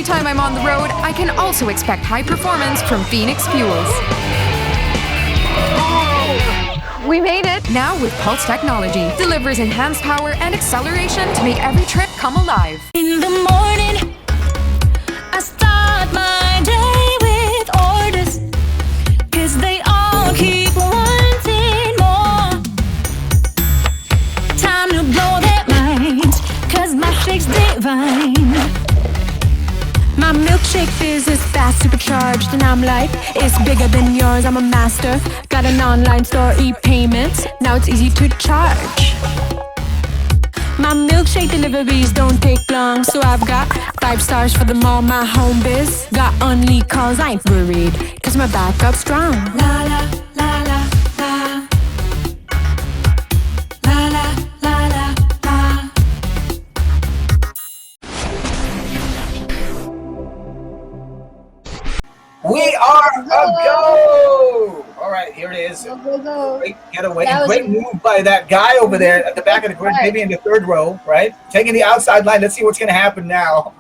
time I'm on the road, I can also expect high performance from Phoenix Fuels. We made it! Now with Pulse technology, delivers enhanced power and acceleration to make every trip come alive. In the morning, I start my day with orders, 'cause they all keep wanting more. Time to blow their minds, 'cause my shake's divine. My milkshake fizz is fast, supercharged, and I'm like, it's bigger than yours, I'm a master. Got an online store, e-payments, now it's easy to charge. My milkshake deliveries don't take long, so I've got 5 stars for them all, my home biz. Got only calls, I ain't worried, 'cause my backup's strong. La la, la la, la. La la, la la, la. We are a go! All right, here it is. Go. Great getaway. Great move by that guy over there at the back of the grid, maybe in the third row, right? Taking the outside line. Let's see what's going to happen now.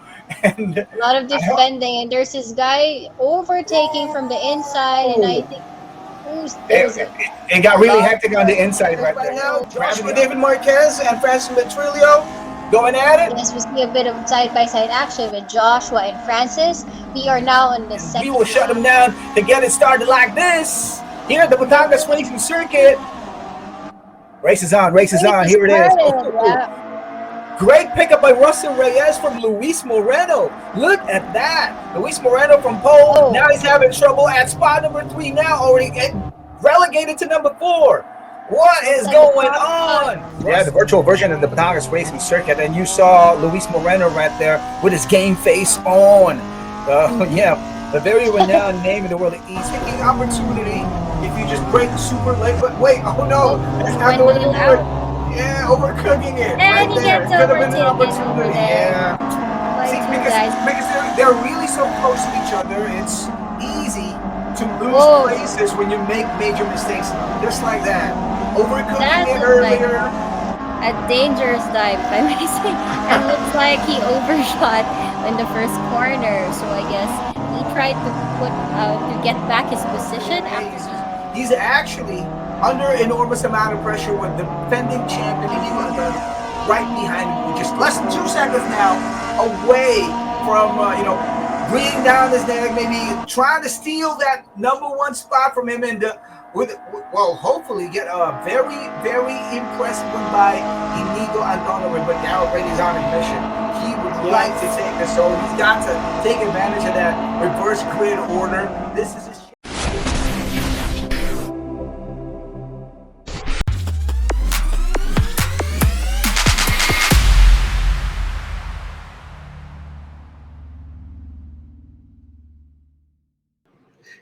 And A lot of defending, and there's this guy overtaking from the inside, and I think it got really hectic on the inside right there. Now, Joshua David Marquez and Francis Petroleum going at it. Yes, we see a bit of side-by-side action with Joshua and Francis. We are now on the second. We will shut them down to get it started like this. Here at the Batangas Racing Circuit. Race is on. Here it is. Yeah. Great pickup by Russell Reyes from Luis Moreno. Look at that. Luis Moreno from pole. Now he's having trouble at spot number 3 now, already relegated to number 4. What is going on? Yeah, the virtual version of the Batangas Racing Circuit, and you saw Luis Moreno right there with his game face on. Yeah, a very renowned name in the world of e-taking opportunity. If you just break super late, but wait, oh no, it's not going to work. Yeah, overcooking it. And he gets Could have been an overtaken over opportunity. there. Yeah. See, because they're really so close to each other, it's easy to lose places when you make major mistakes, just like that. Overcooking it earlier. A dangerous dive, if I may say. It looks like he overshot in the first corner, so I guess he tried to get back his position. He's actually under enormous amount of pressure when the defending champion right behind him, just less than 2 seconds now away from breathing down his neck, maybe trying to steal that number 1 spot from him, and hopefully get a very, very impressive one by Inigo Antonio. But now Brady's on a mission. He would like to take this, so he's got to take advantage of that reverse grid order. This is his.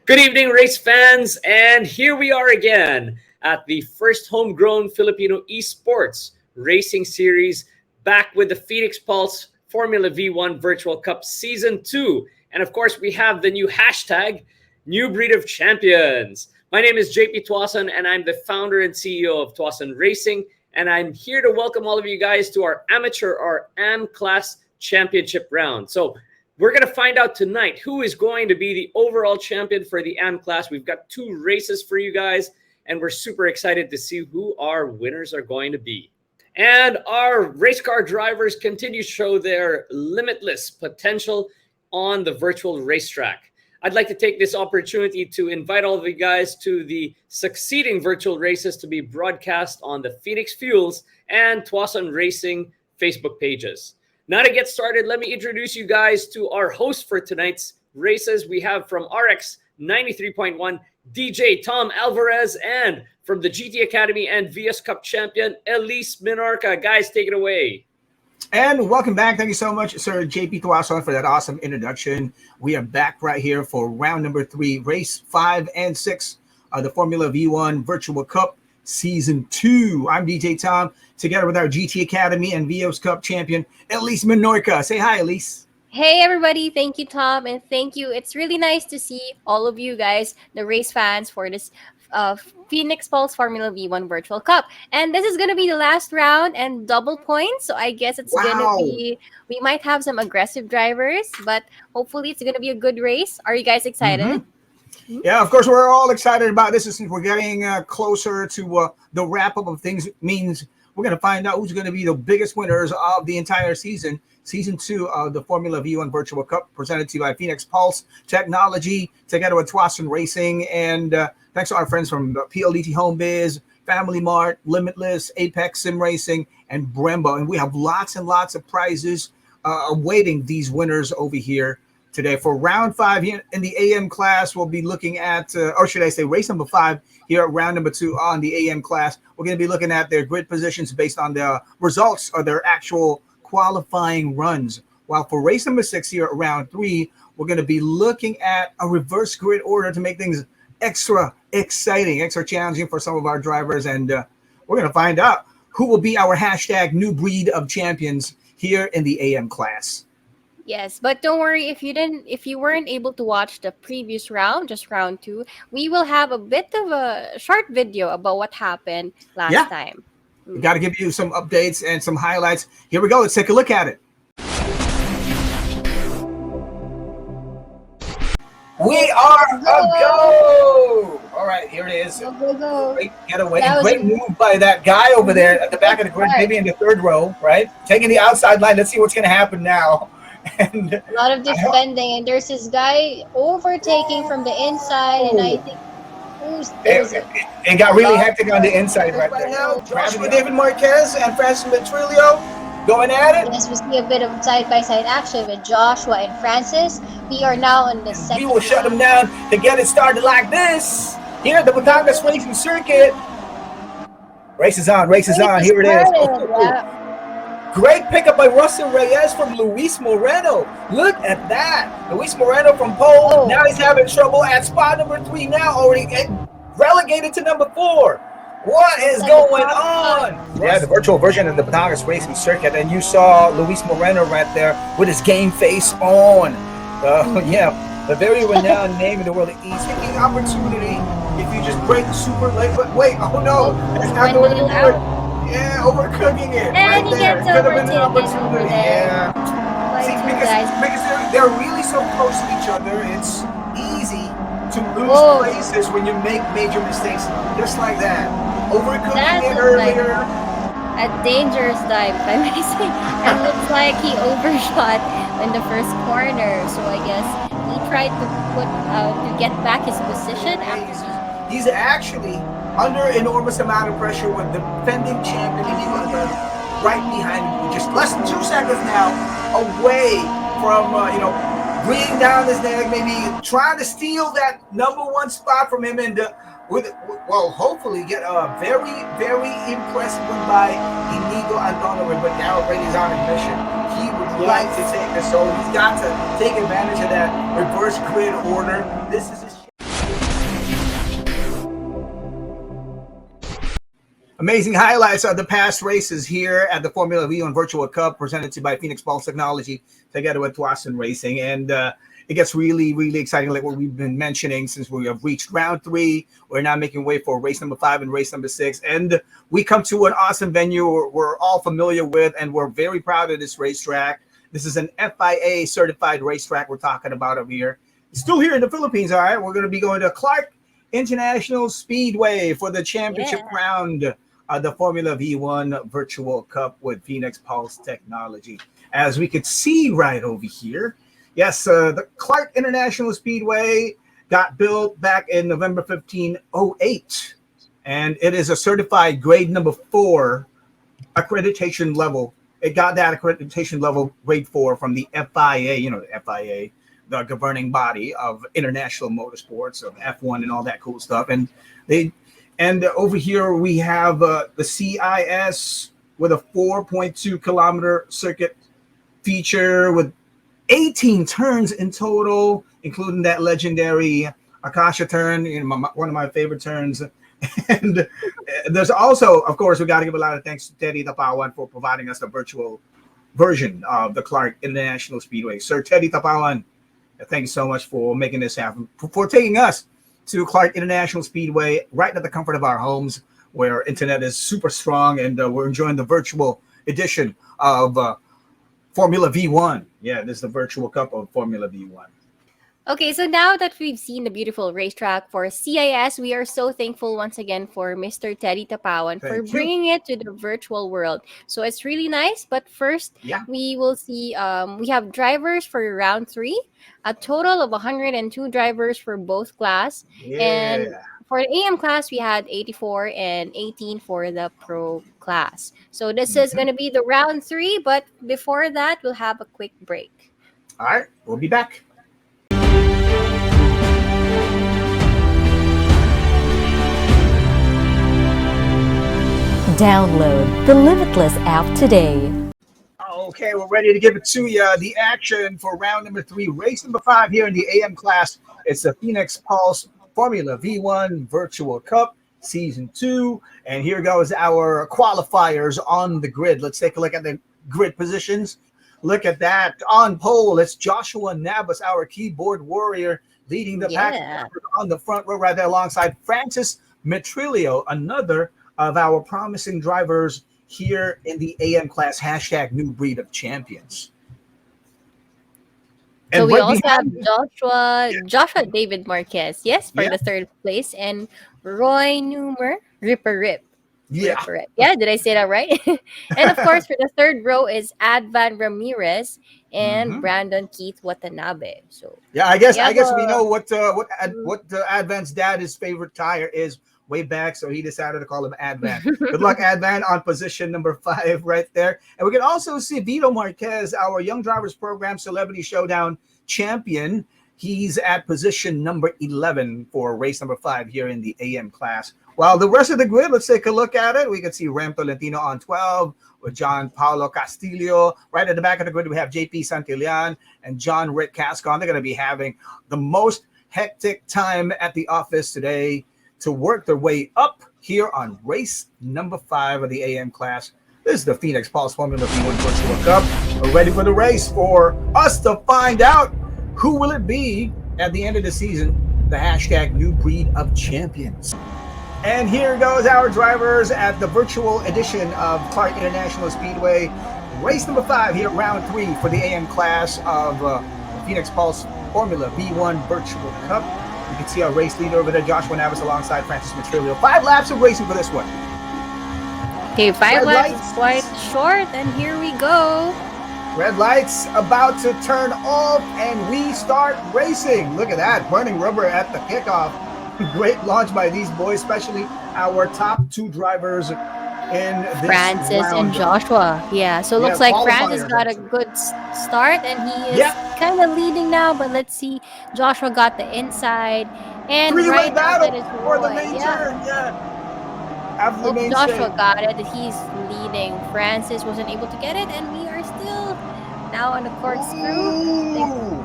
Good evening, race fans, and here we are again at the first homegrown Filipino esports racing series, back with the Phoenix Pulse Formula V1 Virtual Cup Season 2. And of course, we have the new hashtag, New Breed of Champions. My name is JP Tuason, and I'm the founder and CEO of Tuason Racing, and I'm here to welcome all of you guys to our amateur or AM class championship round. So we're going to find out tonight who is going to be the overall champion for the AM class. We've got 2 races for you guys, and we're super excited to see who our winners are going to be. And our race car drivers continue to show their limitless potential on the virtual racetrack. I'd like to take this opportunity to invite all of you guys to the succeeding virtual races to be broadcast on the Phoenix Fuels and Tuason Racing Facebook pages. Now to get started, let me introduce you guys to our host for tonight's races. We have from RX 93.1, DJ Tom Alvarez, and from the GT Academy and VS Cup champion, Elise Minorca. Guys, take it away. And welcome back. Thank you so much, Sir JP Tuason, for that awesome introduction. We are back right here for round number 3, race 5 and 6 of the Formula V1 Virtual Cup Season 2. I'm DJ Tom, together with our GT Academy and VOS Cup champion, Elise Minorca. Say hi, Elise. Hey, everybody. Thank you, Tom, and thank you. It's really nice to see all of you guys, the race fans, for this Phoenix Pulse Formula V1 Virtual Cup. And this is going to be the last round and double points. So I guess it's going to Wow. be, we might have some aggressive drivers, but hopefully it's going to be a good race. Are you guys excited? Yeah, of course, we're all excited about this since we're getting closer to the wrap-up of things. It means we're going to find out who's going to be the biggest winners of the entire season. Season 2 of the Formula V1 Virtual Cup, presented to you by Phoenix Pulse Technology, together with Tuason Racing. And thanks to our friends from PLDTHome Biz, FamilyMart, Limitless, Apex Sim Racing, and Brembo. And we have lots and lots of prizes awaiting these winners over here today. For round 5 here in the AM class, we'll be looking at, or should I say race number 5 here at round number 2 on the AM class. We're going to be looking at their grid positions based on the results of their actual qualifying runs. While for race number 6 here at round 3, we're going to be looking at a reverse grid order to make things extra exciting, extra challenging for some of our drivers. And we're going to find out who will be our hashtag new breed of champions here in the AM class. Yes, but don't worry if you weren't able to watch the previous round, just round 2, we will have a bit of a short video about what happened last time. We got to give you some updates and some highlights. Here we go. Let's take a look at it. We are a go. All right, here it is. Go. Great getaway. Great move by that guy over there at the back of the grid, maybe in the 3rd row, right? Taking the outside line. Let's see what's going to happen now. And A lot of defending, and there's this guy overtaking from the inside, and I think it got really hectic on the inside right there. Now, Joshua David Marquez and Francis Petroleum going at it. yes, we see a bit of side-by-side action with Joshua and Francis. We are now on the second. We will shut them down to get it started like this. Here at the Batangas Racing Circuit. Race is on. Here it is. Yeah. Great pickup by Russell Reyes from Luis Moreno. Look at that. Luis Moreno from pole. Now he's having trouble at spot number 3 now, already relegated to number 4. What is going on? Yeah, the virtual version of the Batangas Racing Circuit. And you saw Luis Moreno right there with his game face on. Yeah, a very renowned name in the world of e-speaking opportunity. If you just break super late, but wait, oh no, that's not going to work. Yeah, overcooking it. And he gets overtaken over there. Yeah. See, because they're really so close to each other, it's easy to lose places when you make major mistakes, just like that. Overcooking it earlier. A dangerous dive, if I may say. And looks like he overshot in the first corner. So I guess he tried to get back his position after he's actually under enormous amount of pressure with the defending champion right behind him, just less than 2 seconds now away from breathing down his neck, maybe trying to steal that number 1 spot from him, and hopefully get a very, very impressive one by Inigo Antonio. But now already he's on a mission. He would like to take this, so he's got to take advantage of that reverse grid order. This is his amazing highlights of the past races here at the Formula V1 Virtual Cup, presented to you by Phoenix Pulse Technology, together with Tuason Racing. And it gets really, really exciting, like what we've been mentioning since we have reached round 3. We're now making way for race number 5 and race number 6. And we come to an awesome venue we're all familiar with, and we're very proud of this racetrack. This is an FIA certified racetrack we're talking about over here. It's still here in the Philippines, all right? We're going to be going to Clark International Speedway for the championship round. The Formula V1 Virtual Cup with Phoenix Pulse Technology. As we could see right over here, yes, the Clark International Speedway got built back in November 1508, and it is a certified grade number 4 accreditation level. It got that accreditation level grade 4 from the FIA, the FIA, the governing body of international motorsports, of F1 and all that cool stuff. And over here we have the CIS with a 4.2 kilometer circuit feature with 18 turns in total, including that legendary Acacia turn, one of my favorite turns. And there's also, of course, we got to give a lot of thanks to Teddy Tapawan for providing us the virtual version of the Clark International Speedway. Sir Teddy Tapawan, thank you so much for making this happen, for taking us to Clark International Speedway, right at the comfort of our homes, where internet is super strong, and we're enjoying the virtual edition of Formula V1. Yeah, this is the virtual cup of Formula V1. Okay, so now that we've seen the beautiful racetrack for CIS, we are so thankful once again for Mr. Teddy Tapawan for Thank you. bringing it to the virtual world. So it's really nice. But first, Yeah. we will see we have drivers for round three, a total of 102 drivers for both class. And Yeah. for the AM class, we had 84 and 18 for the pro class. So this is Mhm. going to be the round three. But before that, we'll have a quick break. All right, we'll be back. Download the Limitless app today. Okay, we're ready to give it to you. The action for round number 3, race number 5 here in the AM class. It's the Phoenix Pulse Formula V1 Virtual Cup Season 2. And here goes our qualifiers on the grid. Let's take a look at the grid positions. Look at that. On pole, it's Joshua Navas, our keyboard warrior, leading the pack on the front row right there alongside Francis Metrilio, another of our promising drivers here in the AM class, hashtag new breed of champions. So we right also have behind- Joshua David Marquez, yes, for Yeah. the third place, and Roy Newmer, Ripper Rip. Yeah. Ripper Rip. Yeah, did I say that right? And of course, for the third row is Advan Ramirez and Brandon Keith Watanabe. So Yeah, I guess Yeah, we but- know what Advan's dad's favorite tire is way back, so he decided to call him Advan. Good luck, Advan, on position number 5 right there. And we can also see Vito Marquez, our Young Drivers Program Celebrity Showdown champion. He's at position number 11 for race number 5 here in the AM class. While the rest of the grid, let's take a look at it. We can see Rem Tolentino on 12 with John Paulo Castillo. Right at the back of the grid, we have JP Santillan and John Rick Cascon. They're going to be having the most hectic time at the office today to work their way up here on race number 5 of the AM class. This is the Phoenix Pulse Formula V1 Virtual Cup. We're ready for the race for us to find out who will it be at the end of the season, the hashtag new breed of champions. And here goes our drivers at the virtual edition of Clark International Speedway. Race number 5 here, round 3 for the AM class of Phoenix Pulse Formula V1 Virtual Cup. You can see our race leader over there, Joshua Navas, alongside Francis Metrilio. 5 laps of racing for this one. Okay, 5 Red laps lights. is quite short, and here we go. Red lights about to turn off, and we start racing. Look at that, burning rubber at the kickoff. Great launch by these boys, especially our top 2 drivers in this Francis round. and Joshua. Yeah, so Yeah, looks like qualifier. Francis got a good start, and he is kind of leading now. But let's see, Joshua got the inside, and 3-way right now battle that is for the Roy. main Yeah. turn. Yeah. After the Oh, main Joshua stage. got it. He's leading. Francis wasn't able to get it, and we are still now on the corkscrew. Ooh.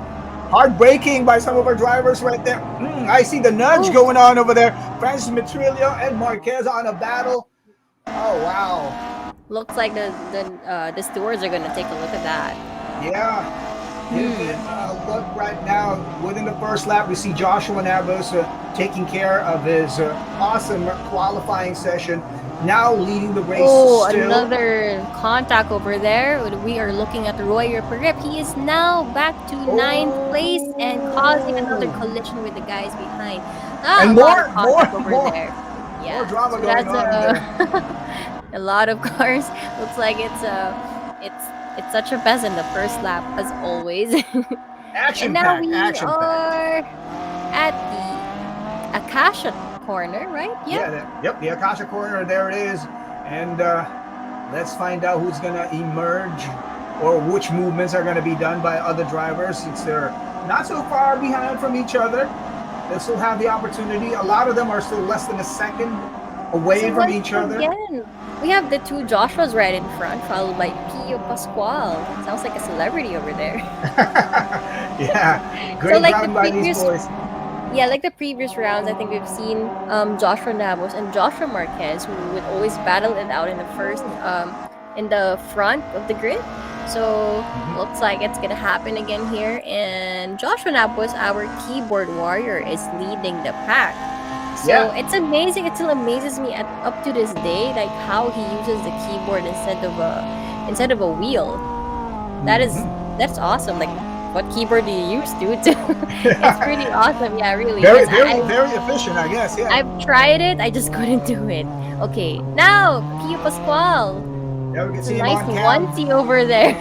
Hard braking by some of our drivers right there. I see the nudge going on over there. Francis Metrilio and Marquez on a battle. Oh, wow. Looks like the stewards are gonna take a look at that. Yeah. Give it a look right now. Within the first lap, we see Joshua Navas taking care of his awesome qualifying session. Now leading the race Oh, still. another contact over there. We are looking at Roy Rip. He is now back to 9th place and causing another collision with the guys behind. And a lot of more contact over more there. Yeah, more drama so going that's on there. a lot of cars. Looks like it's such a mess in the first lap as always. Action And now pack, we action pack. are at the Acacia corner, right? Yep, the Akasha corner, there it is. And let's find out who's going to emerge or which movements are going to be done by other drivers since they're not so far behind from each other. They still have the opportunity. A lot of them are still less than a second away So from once each other. Again, we have the 2 Joshuas right in front, followed by Pio Pascual. Sounds like a celebrity over there. Yeah, great like round the by previous- these boys. Yeah, like the previous rounds, I think we've seen Joshua Navas and Joshua Marquez, who would always battle it out in the first, in the front of the grid. So looks like it's gonna happen again here. And Joshua Napos, our keyboard warrior, is leading the pack. So it's amazing. It still amazes me up to this day, like how he uses the keyboard instead of a wheel. That's awesome. Like, what keyboard do you use, dude? It's pretty awesome. Yeah, really. Very, Yes, very efficient, I guess. Yeah. I've tried it. I just couldn't do it. Okay, now Pio Pascual. Yeah, we can It's see a him nice on cam. onesie over there.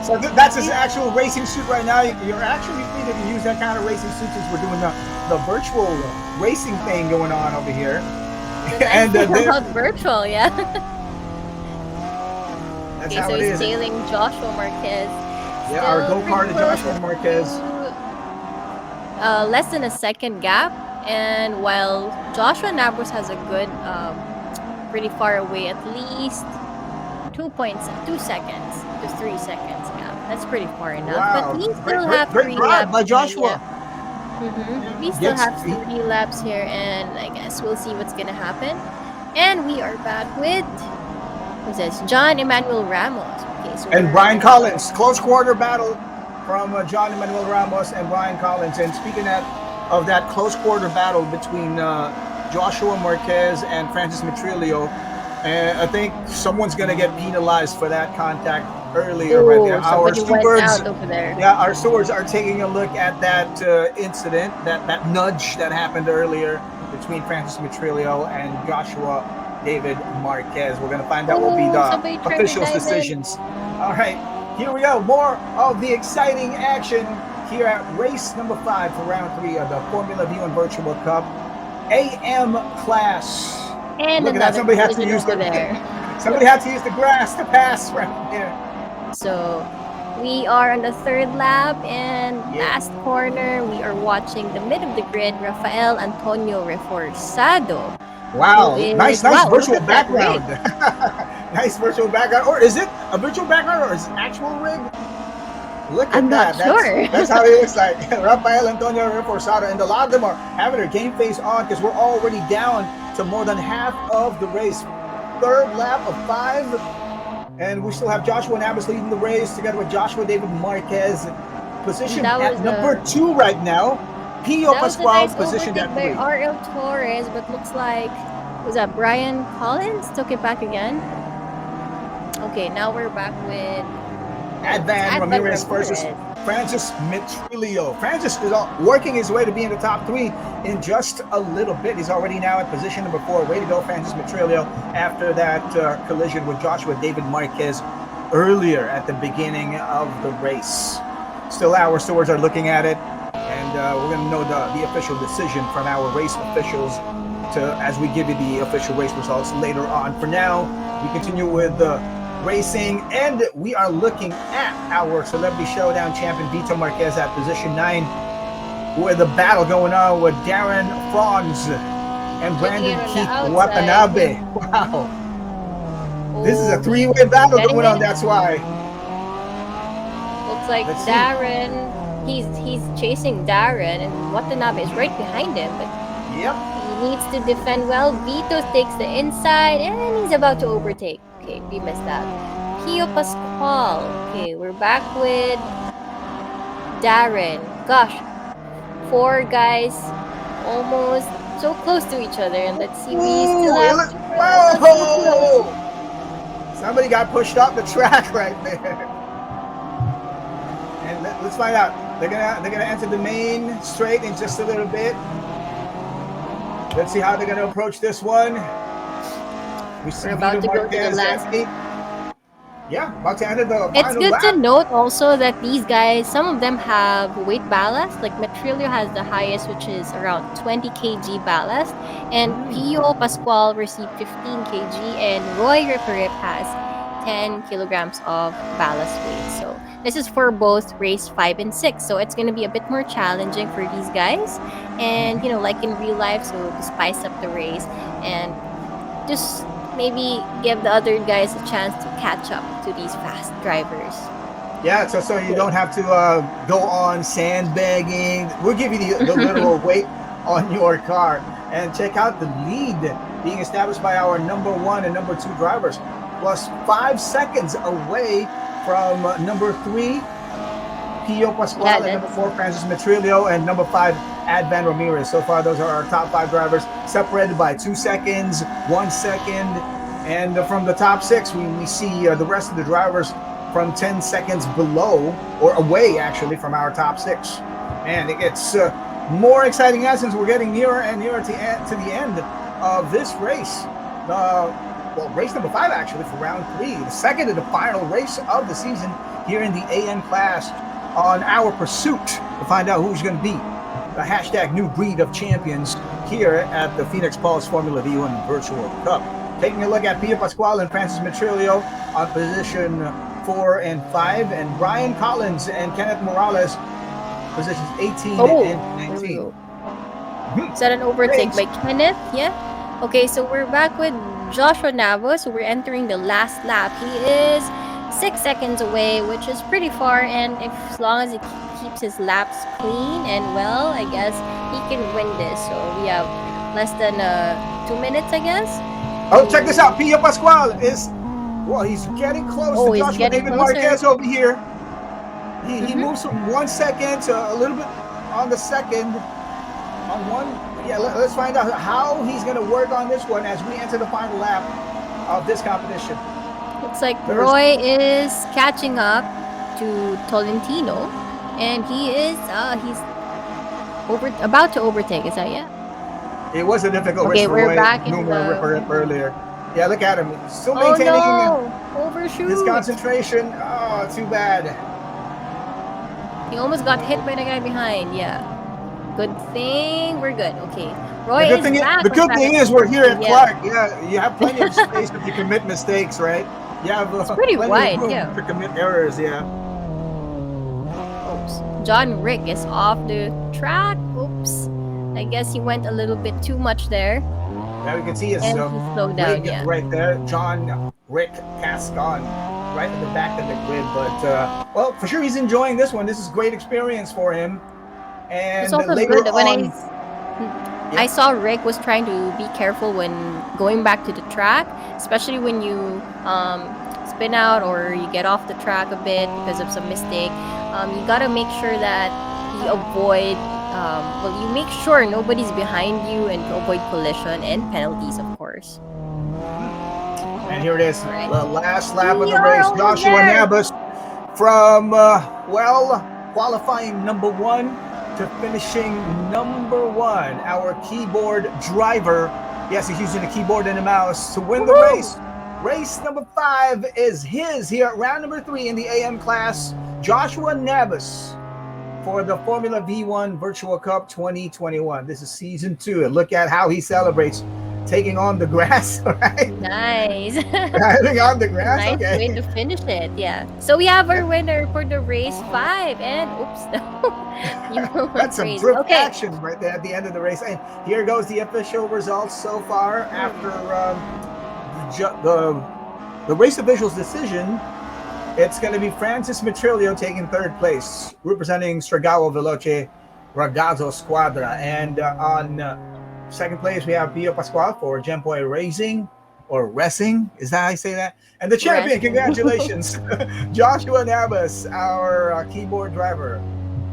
So that's his actual racing suit right now. You're actually free to use that kind of racing suit since we're doing the virtual racing thing going on over here. And About virtual, yeah. that's Okay, how so it he's is. tailing Joshua Marquez. Yeah, our Still go-kart pretty close Joshua Marquez. to, less than a second gap, and while Joshua Nabros has a good, pretty far away, at least 2 seconds to 3 seconds gap. That's pretty far enough. Wow. But we still have Great 3 drive laps. by Joshua. We still Yes, have 3 laps here, and I guess we'll see what's gonna happen. And we are back with who's this? John Emmanuel Ramos. Okay, so And we're- Brian Collins. Close quarter battle from John Emmanuel Ramos and Brian Collins. And speaking of that close quarter battle between Joshua Marquez and Francis Metrilio, I think someone's going to get penalized for that contact earlier. Ooh, Right there. Our somebody went stewards, out over there. yeah, our stewards are taking a look at that incident, that nudge that happened earlier between Francis Metrilio and Joshua David Marquez. We're going to find out what will be somebody the tried to officials' dive in. decisions. All right, here we go. More of the exciting action here at race number 5 for round 3 of the Formula View and Virtual Cup AM class. And Look at that! another Somebody had to collision use over there. Somebody had to use the grass to pass right there. So we are on the 3rd lap, and Yeah. last corner we are watching the mid of the grid, Rafael Antonio Reforzado. Wow, Who is- nice wow, virtual look at that background. Nice virtual background. Or is it a virtual background or is it actual rig? Look at I'm that. not sure. That's how it looks like. Rafael Antonio Reforzado, and a lot of them are having their game face on because we're already down to more than half of the race. 3rd lap of 5, and we still have Joshua Nabas leading the race together with Joshua David Marquez, positioned That at was number 2 right now. Pio That was a Pascual nice positioned at overtake 3. by RL Torres, but looks like was that Brian Collins took it back again. Okay, now we're back with Advan Ramirez versus Francis Metrilio. Francis is working his way to be in the top 3 in just a little bit. He's already now at position number 4. Way to go, Francis Metrilio, after that collision with Joshua David Marquez earlier at the beginning of the race. Still, our stewards are looking at it, and we're going to know the official decision from our race officials as we give you the official race results later on. For now, we continue with the racing, and we are looking at our Celebrity Showdown champion Vito Marquez at position 9, with a battle going on with Darren Franz and Brandon on the Keith outside. Watanabe. Wow, this is a 3-way battle Getting going on. it. That's why. Looks like Let's see. Darren. He's chasing Darren, and Watanabe is right behind him, but Yep. he needs to defend well. Vito takes the inside, and he's about to overtake. Okay, we missed that. Pio Pascual. Okay, we're back with Darren. Gosh, 4 guys almost so close to each other, and let's see, we still have. Whoa! Somebody got pushed off the track right there. And let's find out. They're gonna enter the main straight in just a little bit. Let's see how they're gonna approach this one. We see We're about Vito to go to the Marquez last. at 8. Yeah, about to enter the It's final good lap. to note also that these guys, some of them have weight ballast. Like Metrilio has the highest, which is around 20 kg ballast, and Pio Pascual received 15 kg, and Roy Ripperip has 10 kilograms of ballast weight. So this is for both race 5 and 6. So it's going to be a bit more challenging for these guys, and like in real life, so to spice up the race and just maybe give the other guys a chance to catch up to these fast drivers. Yeah, so you don't have to go on sandbagging. We'll give you the literal weight on your car. And check out the lead being established by our number 1 and number 2 drivers, plus 5 seconds away from number 3, Pio Pascual, Yeah, and number that's 4, Francis Metrillo, and number 5, Advan Ramirez. So far, those are our top 5 drivers, separated by 2 seconds, 1 second. And from the top 6, we see the rest of the drivers from 10 seconds below, or away actually, from our top 6. And it gets more exciting now since we're getting nearer and nearer to the end of this race. Race number 5 actually for round 3, the second and the final race of the season here in the AM class, on our pursuit to find out who's going to be the hashtag new breed of champions here at the Phoenix Pulse Formula V1 Virtual Cup. Taking a look at Pio Pascual and Francis Metrillo on position 4 and 5, and Brian Collins and Kenneth Morales positions 18 and 19. Is that an overtake by Kenneth? Yeah. Okay, so we're back with Joshua Navas. So we're entering the last lap. He is 6 seconds away, which is pretty far, and as long as he keeps his laps clean and well, I guess he can win this. So we have less than 2 minutes, I guess. Oh, check this out. Pio Pascual is, he's getting close to Joshua David Marquez over here. He moves from 1 second to a little bit on the second. On one, let's find out how he's going to work on this one as we enter the final lap of this competition. Looks like Roy is catching up to Tolentino, and he is he's about to overtake. Is that It was a difficult race for Roy. Back in earlier. Yeah, look at him. Still maintaining overshoot. his concentration. Oh, too bad. He almost got hit by the guy behind. Yeah. Good thing we're good. Okay. Roy the good thing is we're here at Clark. Yeah, you have plenty of space if you commit mistakes, right? You have it's pretty wide, to commit errors, yeah. Oops. John Rick is off the track. Oops. I guess he went a little bit too much there. Now we can see his he slowed down, right there. John Rick Cascon, right at the back of the grid. But for sure he's enjoying this one. This is great experience for him. And it's also later good when I saw Rick was trying to be careful when going back to the track, especially when you spin out or you get off the track a bit because of some mistake. You gotta make sure that you avoid. You make sure nobody's behind you and to avoid collision and penalties, of course. And here it is, the last lap of the race. Joshua Navas from qualifying number 1 to finishing number 1, our keyboard driver. Yes, he's using a keyboard and a mouse to win the race. Race number 5 is his here at round number 3 in the AM class. Joshua Navas for the Formula V1 Virtual Cup 2021. This is season 2. And look at how he celebrates taking on the grass, right? Nice. Taking on the grass. Nice way to finish it. Yeah. So we have our winner for the race 5, and that's some drift action right there at the end of the race. And here goes the official results so far after the race official's decision. It's going to be Francis Metrillo taking 3rd place, representing Stragao Veloce Ragazzo Squadra, and on 2nd place, we have Pio Pascual for Gempoy Racing, or Racing. Is that how you say that? And the champion, congratulations, Joshua Navas, our keyboard driver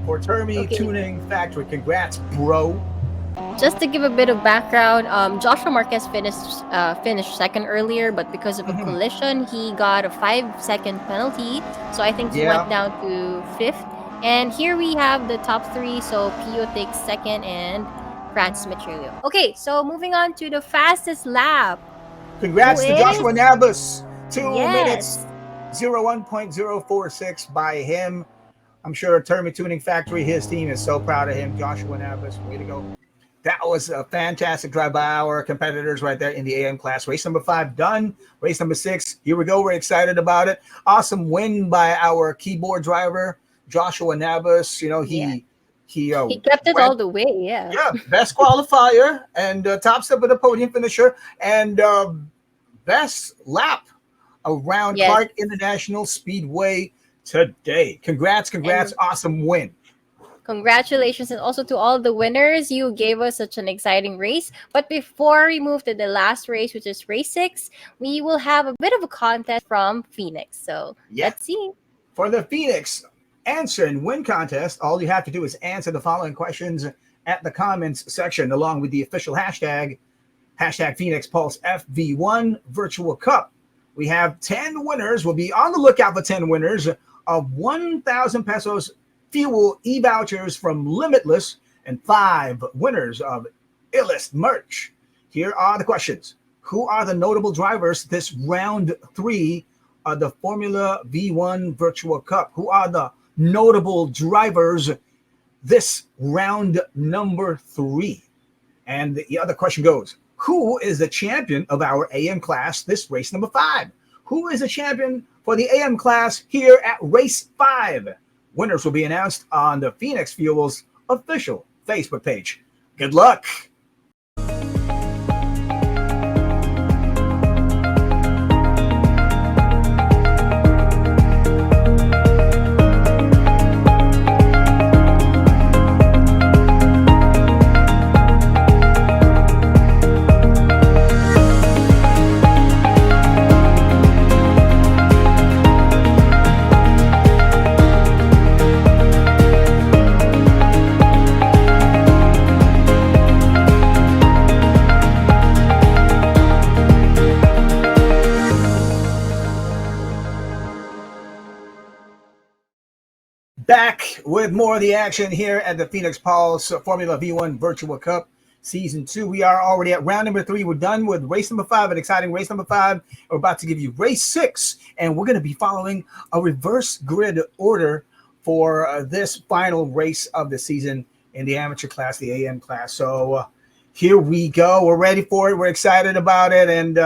for Termi Tuning Factory. Congrats, bro. Just to give a bit of background, Joshua Marquez finished 2nd earlier, but because of a collision, he got a 5-second penalty. So I think he went down to 5th. And here we have the top 3. So Pio takes 2nd and Francis Metrillo. Okay, so moving on to the fastest lap. Congrats to Joshua Navas. 2 minutes 01.046 by him. I'm sure Termi Tuning Factory, his team, is so proud of him. Joshua Navas, way to go. That was a fantastic drive by our competitors right there in the AM class. Race number 5 done. Race number 6, here we go. We're excited about it. Awesome win by our keyboard driver, Joshua Navas. You know, he kept it all the way. Yeah, best qualifier and top step of the podium finisher and best lap around Clark International Speedway today. Congrats, awesome win. Congratulations, and also to all the winners. You gave us such an exciting race. But before we move to the last race, which is race 6, we will have a bit of a contest from Phoenix. So let's see. For the Phoenix Answer and Win contest, all you have to do is answer the following questions at the comments section, along with the official hashtag Phoenix Pulse FV1 Virtual Cup. We have 10 winners. We'll be on the lookout for 10 winners of 1,000 pesos fuel e-vouchers from Limitless and 5 winners of Illest merch. Here are the questions. Who are the notable drivers this round 3 of the Formula V1 Virtual Cup? Who are the notable drivers this round number 3? And the other question goes, who is the champion of our AM class this race number 5? Who is the champion for the AM class here at race 5? Winners will be announced on the Phoenix Fuels official Facebook page. Good luck. Back with more of the action here at the Phoenix Pulse Formula V1 Virtual Cup Season 2. We are already at round number 3. We're done with race number 5, an exciting race number 5. We're about to give you race 6, and we're going to be following a reverse grid order for this final race of the season in the amateur class, the AM class. So here we go. We're ready for it. We're excited about it. And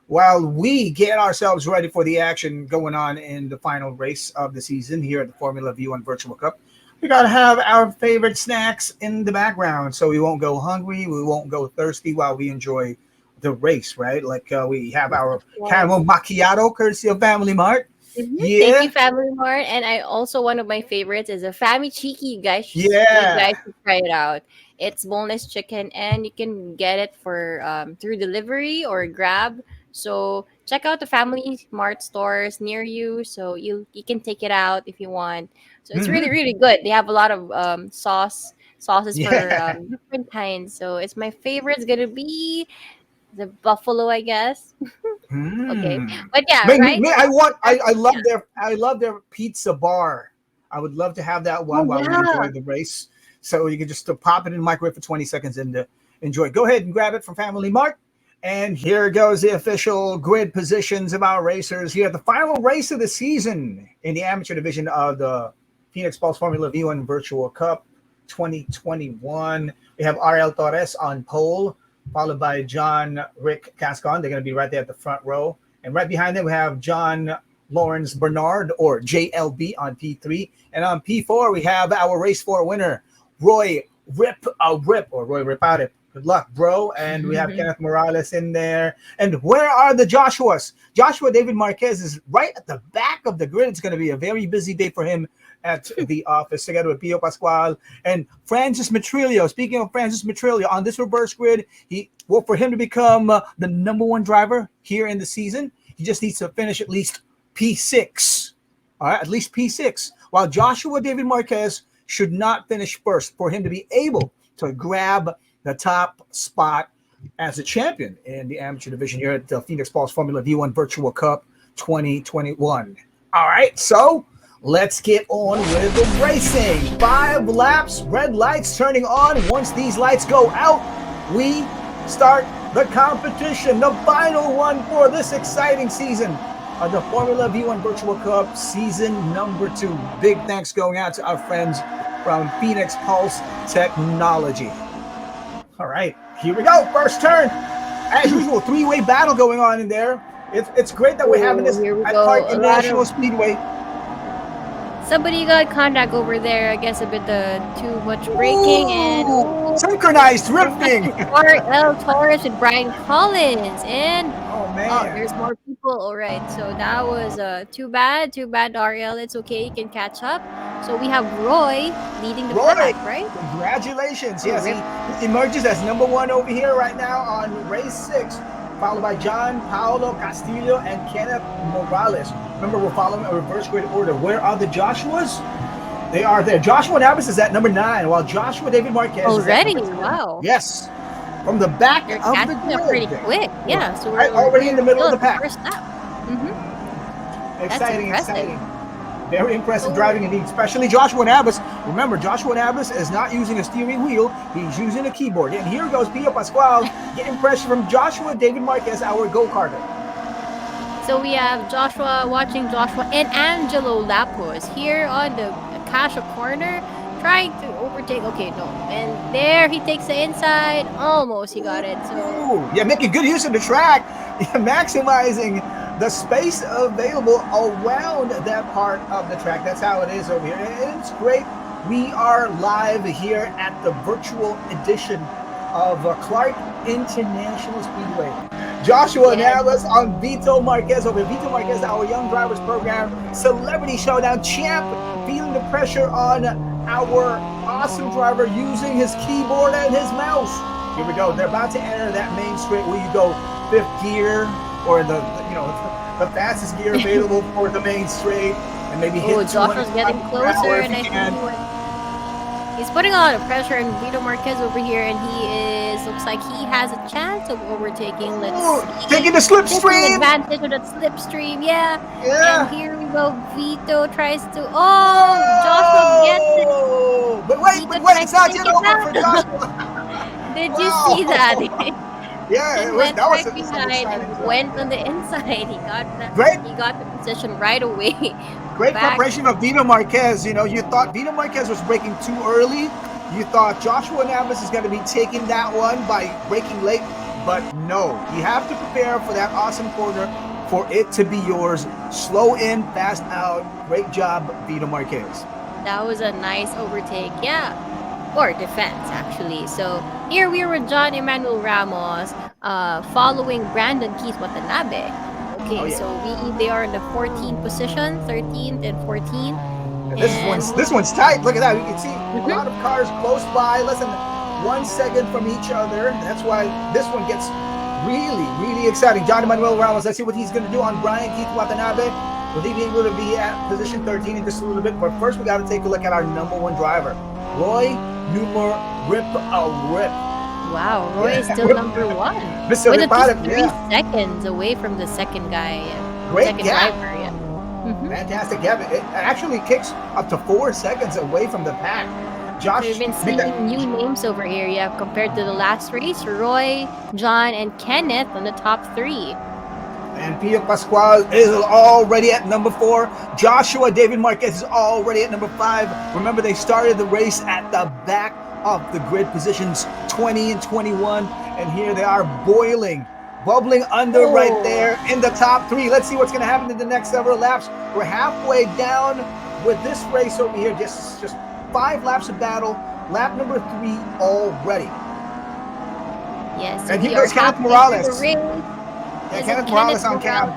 while we get ourselves ready for the action going on in the final race of the season here at the Formula V1 Virtual Cup, we got to have our favorite snacks in the background so we won't go hungry, we won't go thirsty while we enjoy the race, right? Like we have our caramel macchiato courtesy of FamilyMart. Mhm. Yeah. Thank you, Family Mart. And I also, one of my favorites is a Family Cheeky. You guys, Yeah. you guys should try it out. It's boneless chicken, and you can get it for through delivery or Grab. So check out the Family Mart stores near you, so you can take it out if you want. So it's really really good. They have a lot of sauces for Yeah. different kinds. So it's my favorite. It's gonna be the buffalo, I guess. Okay, but yeah, right. I love their pizza bar. I would love to have that one Oh while we yeah. enjoy the race. So you can just pop it in the microwave for 20 seconds and enjoy. Go ahead and grab it from Family Mart. And here goes the official grid positions of our racers here at the final race of the season in the amateur division of the Phoenix Pulse Formula V1 Virtual Cup 2021. We have RL Torres on pole, followed by John Rick Cascon. They're going to be right there at the front row. And right behind them, we have John Lawrence Bernard, or JLB, on P3. And on P4, we have our race 4 winner, Roy Ripare. Good luck, bro. And we have Kenneth Morales in there. And where are the Joshuas? Joshua David Marquez is right at the back of the grid. It's going to be a very busy day for him at the office, together with Pio Pascual and Francis Metrillo. Speaking of Francis Metrillo, on this reverse grid, for him to become the number 1 driver here in the season, he just needs to finish at least P6. All right, at least P6. While Joshua David Marquez should not finish first for him to be able to grab the top spot as a champion in the amateur division here at the Phoenix Pulse Formula V1 Virtual Cup 2021. All right, so let's get on with the racing. 5 laps, red lights turning on. Once these lights go out, we start the competition, the final one for this exciting season of the Formula V1 Virtual Cup season number 2. Big thanks going out to our friends from Phoenix Pulse Technology. All right, here we go. First turn. As usual, 3-way battle going on in there. It's great that we're having this Here we at go. Park A lot International of- Speedway. Somebody got contact over there. I guess a bit too much braking and Ooh, synchronized drifting. RL Torres and Brian Collins. And Oh man. there's more people. All right, so that was too bad. Too bad, RL. It's okay. You can catch up. So we have Roy leading the Roy. pack, right? Congratulations. Yes, he emerges as number 1 over here right now on race 6, followed by John Paolo Castillo and Kenneth Morales. Remember, we're following a reverse grid order. Where are the Joshuas? They are there. Joshua Navas is at number 9, while Joshua David Marquez Already? is at number 10. Wow. Yes. From the back You're of the catching grid. up pretty quick. Yeah. So Right, already in the middle of the pack. First lap. Exciting, impressive. exciting. Very impressive So- driving indeed, especially Joshua Navas. Remember, Joshua Navas is not using a steering wheel. He's using a keyboard. And here goes Pio Pascual getting pressure from Joshua David Marquez, our go-karter. So we have Joshua watching Joshua and Angelo Lapos here on the Casio corner, trying to overtake. Okay, no. And there he takes the inside. Almost he got it. So Ooh, yeah, making good use of the track, maximizing the space available around that part of the track. That's how it is over here. And it's great. We are live here at the virtual edition of Clark International Speedway. Joshua Navas on Vito Marquez over Vito Marquez, our Young Drivers Program Celebrity Showdown champ, feeling the pressure on our awesome driver using his keyboard and his mouse. Here we go. They're about to enter that main straight where you go 5th gear or the fastest gear available for the main straight, and maybe hit Joshua's getting closer, and I think he's putting a lot of pressure on Vito Marquez over here, and looks like he has a chance of overtaking. Let's see. Taking the slipstream. Advantage of that slipstream, yeah. And here we go. Vito tries to. Joshua gets it. But wait, it's not yet over for Joshua. Did you see that? Yeah, He went that was right behind and went on the inside. He got that. Great. He got the position right away. Great preparation of Vito Marquez. You know, you thought Vito Marquez was braking too early. You thought Joshua Navas is going to be taking that one by braking late, but no. You have to prepare for that awesome corner for it to be yours. Slow in, fast out. Great job, Vito Marquez. That was a nice overtake, yeah. Or defense, actually. So here we are with John Emmanuel Ramos, following Brandon Keith Watanabe. Okay, so they are in the 14th position, 13th and 14th. This one's tight. Look at that. You can see a lot of cars close by, less than 1 second from each other. That's why this one gets really, really exciting. John Emmanuel Ramos, let's see what he's going to do on Brian Keith Watanabe. Will he be able to be at position 13 in just a little bit? But first, we got to take a look at our number 1 driver, Roy Newmore Rip. Wow, Roy is still number 1. With at least 3 seconds away from the second guy. Great second gap. driver, yeah. Fantastic gap. It actually kicks up to 4 seconds away from the pack. Josh, we've been seeing new names over here. Yeah, compared to the last race, Roy, John, and Kenneth on the top 3. And Pio Pascual is already at number 4. Joshua David Marquez is already at number 5. Remember, they started the race at the back of the grid, positions 20 and 21. And here they are bubbling under right there in the top 3. Let's see what's going to happen in the next several laps. We're halfway down with this race over here. Just 5 laps of battle. Lap number 3 already. Yes. And here goes Kenneth Morales. Yeah, Kenneth Morales on cam.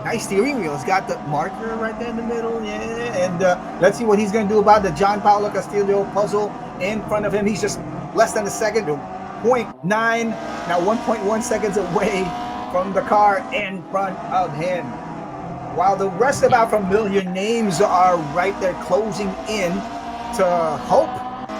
Nice steering wheel. It's got the marker right there in the middle. Yeah. And let's see what he's going to do about the John Paulo Castillo puzzle in front of him. He's just less than a second to 0.9. Now 1.1 seconds away from the car in front of him. While the rest of our familiar names are right there closing in to hope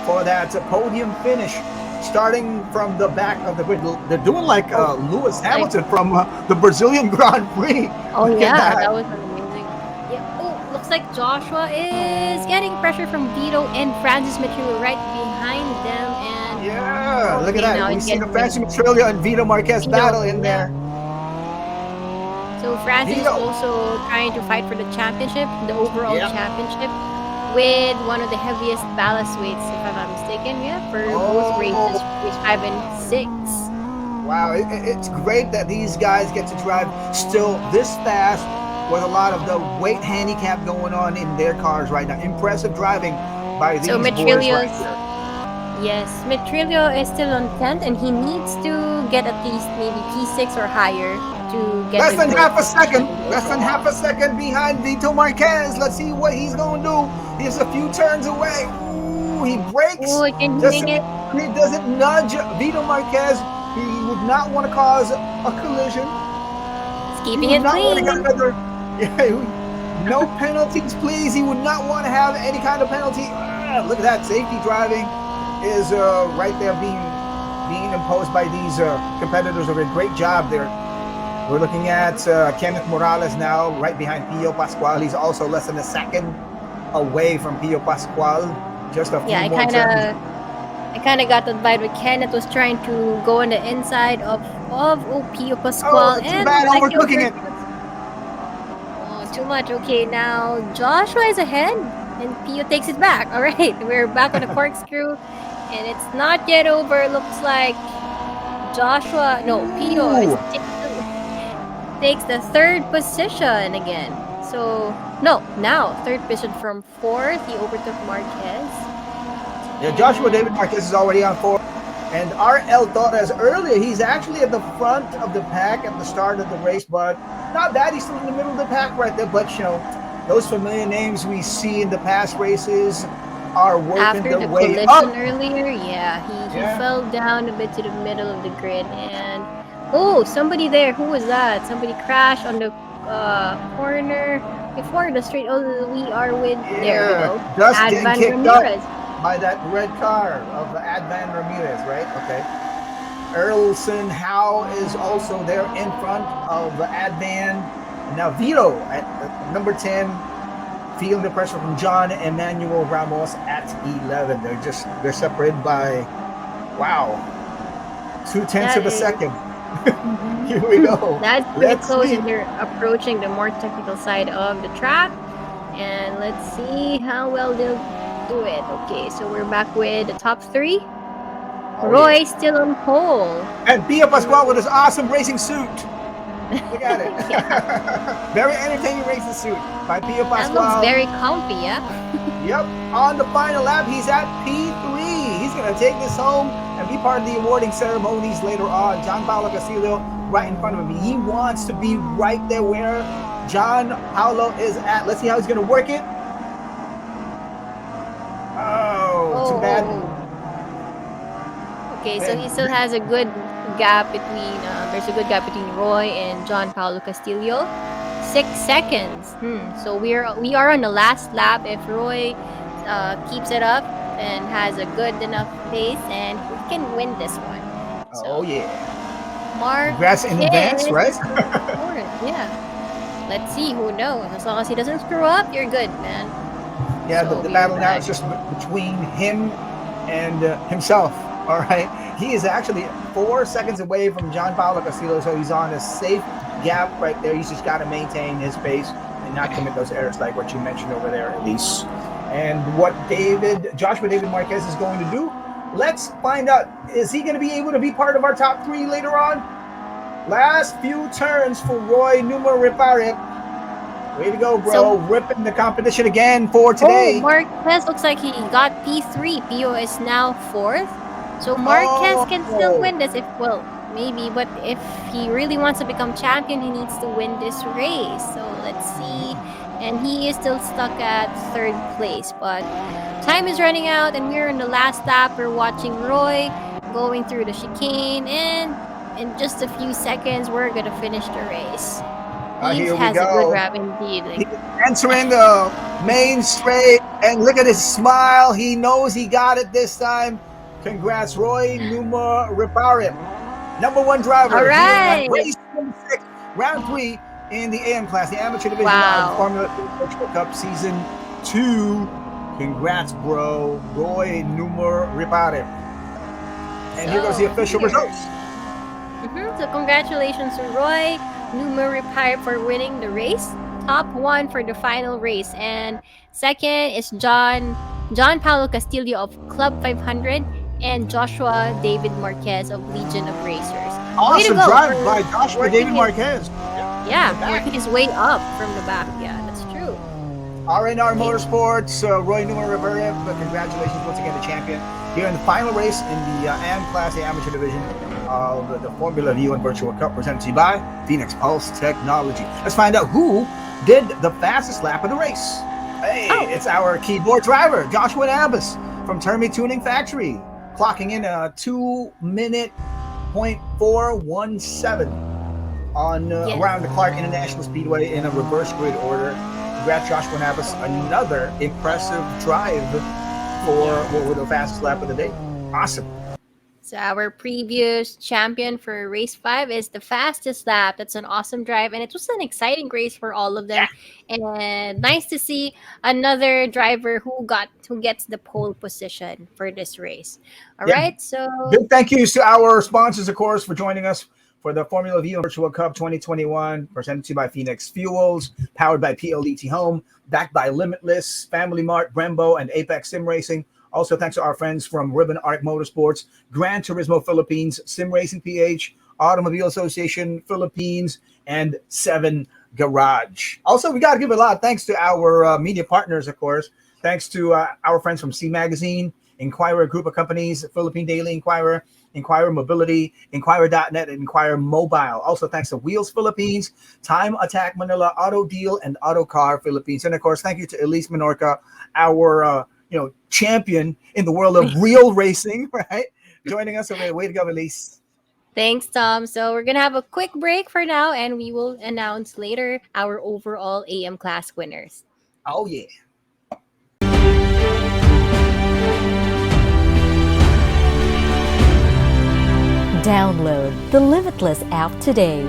for that podium finish. Starting from the back of the grid. They're doing like Lewis Hamilton from the Brazilian Grand Prix. Oh, yeah, that was amazing. Yeah. Oh, looks like Joshua is getting pressure from Vito and Francis Matteo right behind them. And yeah, look at that. We see the Francis Matteo and Vito Marquez battle in there. So Francis is also trying to fight for the championship, the overall championship, with one of the heaviest ballast weights, if I'm not mistaken, for both races, race 5 and 6. Wow, it's great that these guys get to drive still this fast with a lot of the weight handicap going on in their cars right now. Impressive driving by these boys right here. Yes, Metrilio is still on 10th, and he needs to get at least maybe P6 or higher to get less than half a second behind Vito Marquez. Let's see what he's going to do. He's a few turns away. Ooh, he brakes. Oh, can he make it? He doesn't nudge Vito Marquez. He would not want to cause a collision. He's keeping it clean. Yeah, no penalties, please. He would not want to have any kind of penalty. Look at that. Safety driving is right there being imposed by these competitors. Of a great job there. We're looking at Kenneth Morales now, right behind Pio Pascual. He's also less than a second away from Pio Pascual. Just a few more turns. I kind of got that vibe with Kenneth was trying to go on the inside of Pio Pascual. Too bad. Overcooking it. Oh, too much. Okay, now Joshua is ahead, and Pio takes it back. All right, we're back on the corkscrew, and it's not yet over. Looks like Pio takes the third position again. So, now third position from fourth. He overtook Marquez. Yeah, Joshua David Marquez is already on fourth. And R.L. Torres earlier, he's actually at the front of the pack at the start of the race, but not bad. He's still in the middle of the pack right there. But, those familiar names we see in the past races are working their way up. After the collision earlier, he fell down a bit to the middle of the grid. And, somebody there. Who was that? Somebody crashed on the corner before the straight. We are with, there we go. Advan Ramirez. By that red car of Advan Ramirez, right? Okay. Erlson Howe is also there in front of Advan. Now Vito at number 10, feeling the pressure from John Emmanuel Ramos at 11. They're separated by 0.2 of a second. Here we go. That's pretty close, and they're approaching the more technical side of the track. And let's see how well they'll do it. Okay, so we're back with the top three. Roy still on pole. And Pio Pascual with his awesome racing suit. Look at it. Very entertaining racing suit by Pio Pascual. That looks very comfy, yeah? Yep. On the final lap, he's at P3. He's going to take this home and be part of the awarding ceremonies later on. John Paulo Castillo right in front of him. He wants to be right there where John Paulo is at. Let's see how he's going to work it. Too bad. Okay, so he still has a good gap between there's a good gap between Roy and John Paulo Castillo. 6 seconds. So we are on the last lap. If Roy keeps it up and has a good enough pace, and he can win this one. So, Mark. Congrats in advance, right? Yeah. Let's see. Who knows? As long as he doesn't screw up, you're good, man. Yeah, so the battle now is just between him and himself. All right. He is actually 4 seconds away from John Paulo Castillo, so he's on a safe gap right there. He's just got to maintain his pace and not commit those errors like what you mentioned over there, Elise. And what Joshua David Marquez is going to do, let's find out. Is he going to be able to be part of our top three later on? Last few turns for Roy Numa Ripare. Way to go, bro. Ripping the competition again for today. Marquez looks like he got P3. Pio is now 4th. So Marquez can still win this maybe. But if he really wants to become champion, he needs to win this race. So let's see. And he is still stuck at 3rd place. But time is running out, and we're in the last lap. We're watching Roy going through the chicane. And in just a few seconds, we're going to finish the race. He has a good rap indeed. He's entering the main straight, and look at his smile. He knows he got it this time. Congrats, Roy Numa Ripare. Number 1 driver. All right. Race 26, round 3 in the AM class, the amateur division of the Formula Virtual Cup Season 2. Congrats, bro. Roy Numa Ripare. And here goes the official results. So congratulations to Roy Numa Ripare for winning the race. Top 1 for the final race. And second is John Paulo Castillo of Club 500 and Joshua David Marquez of Legion of Racers. Awesome drive by Joshua David Marquez. Yeah, working his way up from the back. Yeah, that's true. R&R Motorsports, Roy Numa Ripare, congratulations once again, the champion. Here in the final race in the AM class, the amateur division of the Formula V1 Virtual Cup, presented to you by Phoenix Pulse Technology. Let's find out who did the fastest lap of the race. Hey, it's our keyboard driver, Joshua Ambus from Termi Tuning Factory, clocking in a 2:04:17. on around the Clark International Speedway in a reverse grid order. Congrats, Joshua Navas. Another impressive drive for what were the fastest lap of the day. Awesome. So our previous champion for race 5 is the fastest lap. That's an awesome drive, and it was an exciting race for all of them. And nice to see another driver who gets the pole position for this race. All right, so big thank yous to our sponsors, of course, for joining us for the Formula V Virtual Cup 2021, presented to you by Phoenix Fuels, powered by PLDTHome, backed by Limitless, FamilyMart, Brembo, and Apex Sim Racing. Also, thanks to our friends from Ribbon Arc Motorsports, Gran Turismo Philippines, Sim Racing PH, Automobile Association Philippines, and 7 Garage. Also, we got to give a lot of thanks to our media partners, of course. Thanks to our friends from C Magazine, Inquirer Group of Companies, Philippine Daily Inquirer, Inquirer Mobility, Inquirer.net, and Inquirer Mobile. Also, thanks to Wheels Philippines, Time Attack Manila, Autodeal, and Autocar Philippines. And, of course, thank you to Elise Menorca, our champion in the world of real racing, right? Joining us. Way to go, Elise. Thanks, Tom. So we're going to have a quick break for now, and we will announce later our overall AM class winners. Oh, yeah. Download the Limitless app today.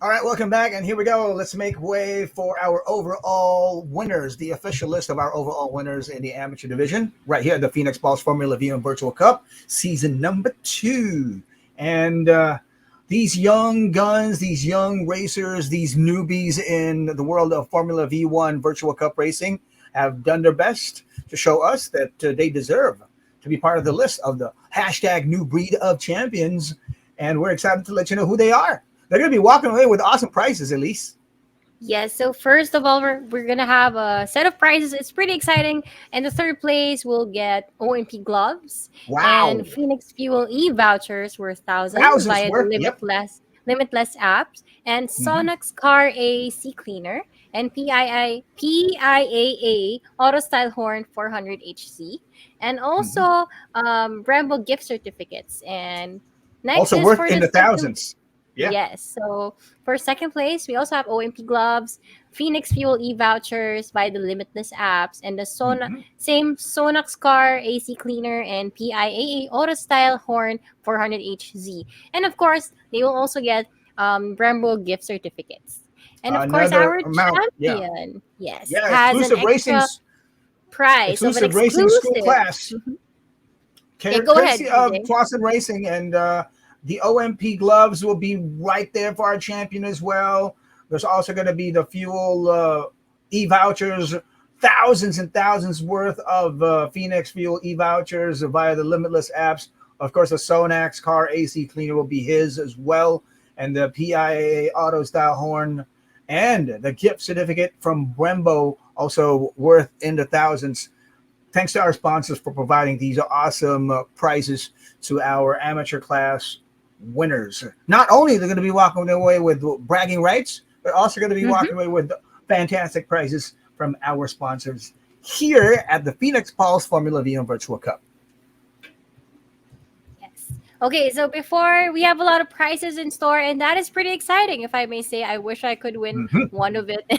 All right, welcome back, and here we go. Let's make way for our overall winners, the official list of our overall winners in the amateur division, right here at the Phoenix Pulse Formula V Virtual Cup, season number 2. And these young guns, these young racers, these newbies in the world of Formula V1 Virtual Cup racing have done their best to show us that they deserve to be part of the list of the hashtag new breed of champions. And we're excited to let you know who they are. They're going to be walking away with awesome prizes, Elise. Yes, so first of all, we're going to have a set of prizes. It's pretty exciting. And the third place will get OMP gloves. Wow. And Phoenix Fuel e-vouchers worth thousands via the Limitless apps. And Sonax Car AC Cleaner. And PIAA Auto Style Horn 400 HC. And also Brembo gift certificates. And next also is worth for in the thousands. Yeah. Yes. So for second place, we also have OMP gloves, Phoenix Fuel e-vouchers by the Limitless apps, and the same Sonax Car AC Cleaner and PIAA Auto Style Horn 400 HZ. And of course, they will also get Brembo gift certificates. And of course, our champion, has exclusive an extra prize exclusive of an racing school class. Okay, go ahead, Tuason Racing, and the OMP gloves will be right there for our champion as well. There's also going to be the fuel e-vouchers, thousands and thousands worth of Phoenix Fuel e-vouchers via the Limitless apps. Of course, the Sonax Car AC Cleaner will be his as well, and the PIAA Auto Style Horn and the gift certificate from Brembo, also worth in the thousands. Thanks to our sponsors for providing these awesome prizes to our amateur class winners. Not only they're going to be walking away with bragging rights, they're also going to be walking away with fantastic prizes from our sponsors here at the Phoenix Pulse Formula V Virtual Cup. Yes. Okay, so before we have a lot of prizes in store, and that is pretty exciting, if I may say. I wish I could win one of it.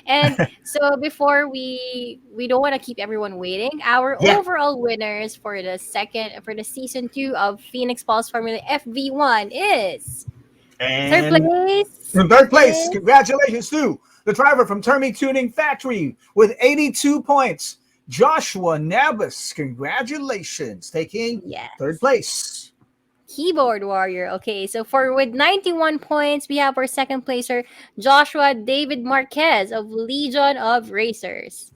And so before we don't want to keep everyone waiting, our overall winners for the season 2 of Phoenix Pulse Formula FV1 is third place. In third place, congratulations to the driver from Termi Tuning Factory with 82 points, Joshua Nabas. Congratulations, taking third place. Keyboard Warrior. Okay, so with 91 points, we have our second placer, Joshua David Marquez of Legion of Racers.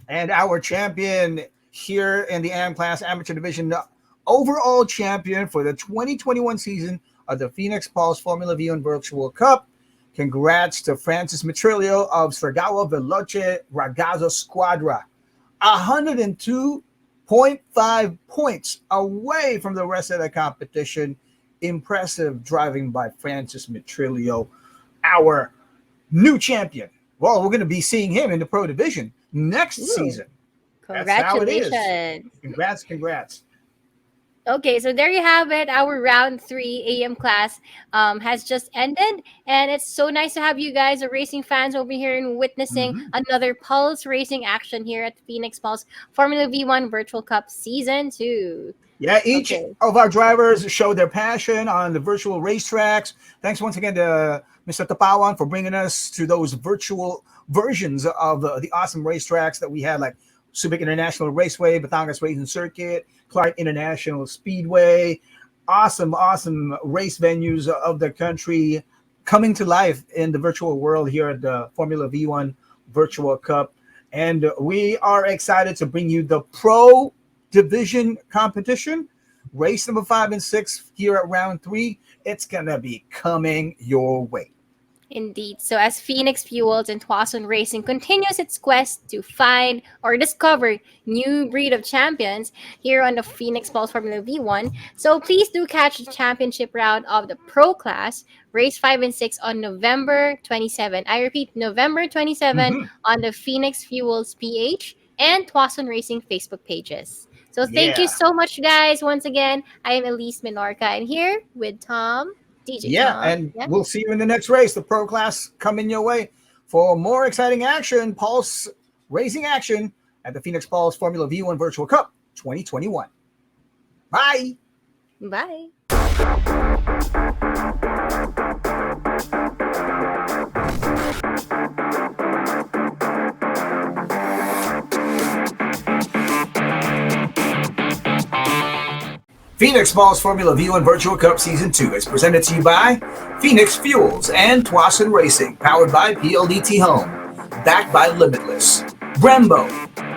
And our champion here in the AM Class Amateur Division, the overall champion for the 2021 season of the Phoenix Pulse Formula V Virtual Cup. Congrats to Francis Matrillo of Sragawa Veloce Ragazzo Squadra. 102.5 points away from the rest of the competition. Impressive driving by Francis Matrillo, our new champion. Well, we're going to be seeing him in the Pro Division next season. Congratulations. That's how it is. Congrats. Okay, so there you have it. Our round 3 AM class has just ended, and it's so nice to have you guys, the racing fans, over here and witnessing another Pulse racing action here at Phoenix Pulse Formula V1 Virtual Cup Season 2. Yeah, each Okay. of our drivers showed their passion on the virtual racetracks. Thanks once again to Mr. Tapawan for bringing us to those virtual versions of the awesome racetracks that we had, like Subic International Raceway, Batangas Racing Circuit, Clark International Speedway. Awesome race venues of the country coming to life in the virtual world here at the Formula V1 Virtual Cup. And we are excited to bring you the Pro Division competition, race number 5 and 6 here at round 3. It's gonna be coming your way. Indeed. So as Phoenix Fuels and Tuason Racing continues its quest to find or discover new breed of champions here on the Phoenix Pulse Formula V1, so please do catch the championship round of the Pro Class, race 5 and 6 on November 27. I repeat, November 27 on the Phoenix Fuels PH and Tuason Racing Facebook pages. So thank you so much, guys. Once again, I am Elise Minorca, and here with Tom. DJ Tom. And we'll see you in the next race, the Pro Class coming your way. For more exciting action, Pulse racing action at the Phoenix Pulse Formula V1 Virtual Cup 2021. Bye. Bye. Phoenix Pulse Formula V1 Virtual Cup Season 2 is presented to you by Phoenix Fuels and Tuason Racing, powered by PLDTHome, backed by Limitless, Brembo,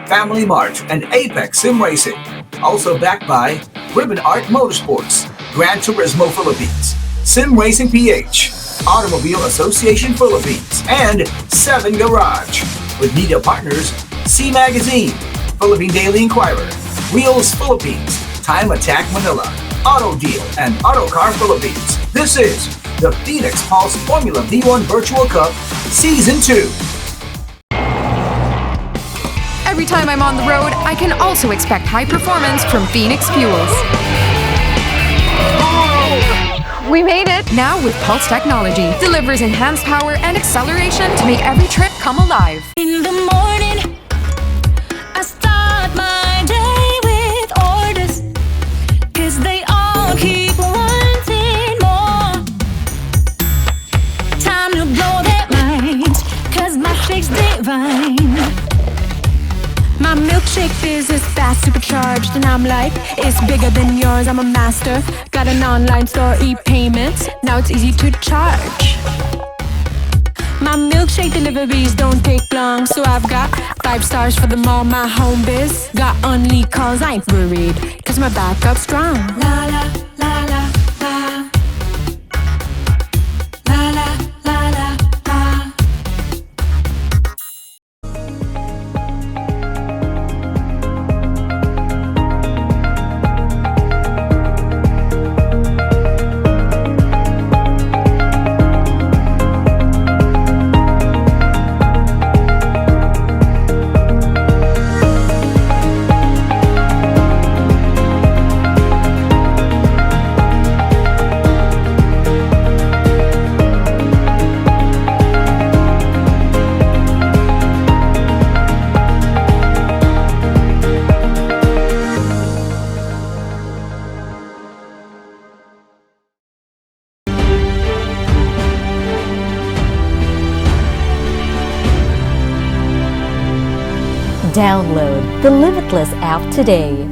FamilyMart, and Apex Sim Racing, also backed by Ribbon Art Motorsports, Gran Turismo Philippines, Sim Racing PH, Automobile Association Philippines, and 7 Garage, with media partners C Magazine, Philippine Daily Inquirer, Wheels Philippines, Time Attack Manila, Autodeal, and Autocar Philippines. This is the Phoenix Pulse Formula V1 Virtual Cup Season 2. Every time I'm on the road, I can also expect high performance from Phoenix Fuels. We made it! Now with Pulse technology, delivers enhanced power and acceleration to make every trip come alive. In the morning, I start my day with orders, 'cause they all keep wanting more. Time to blow their minds, 'cause my shake's divine. My milkshake fizz is fast, supercharged, and I'm like, it's bigger than yours, I'm a master. Got an online store, e-payments, now it's easy to charge. My milkshake deliveries don't take long, so I've got 5 stars for them all, my home biz. Got only calls, I ain't worried, 'cause my backup's strong. La la, la la, la. La la, la la, la. Download the Limitless app today.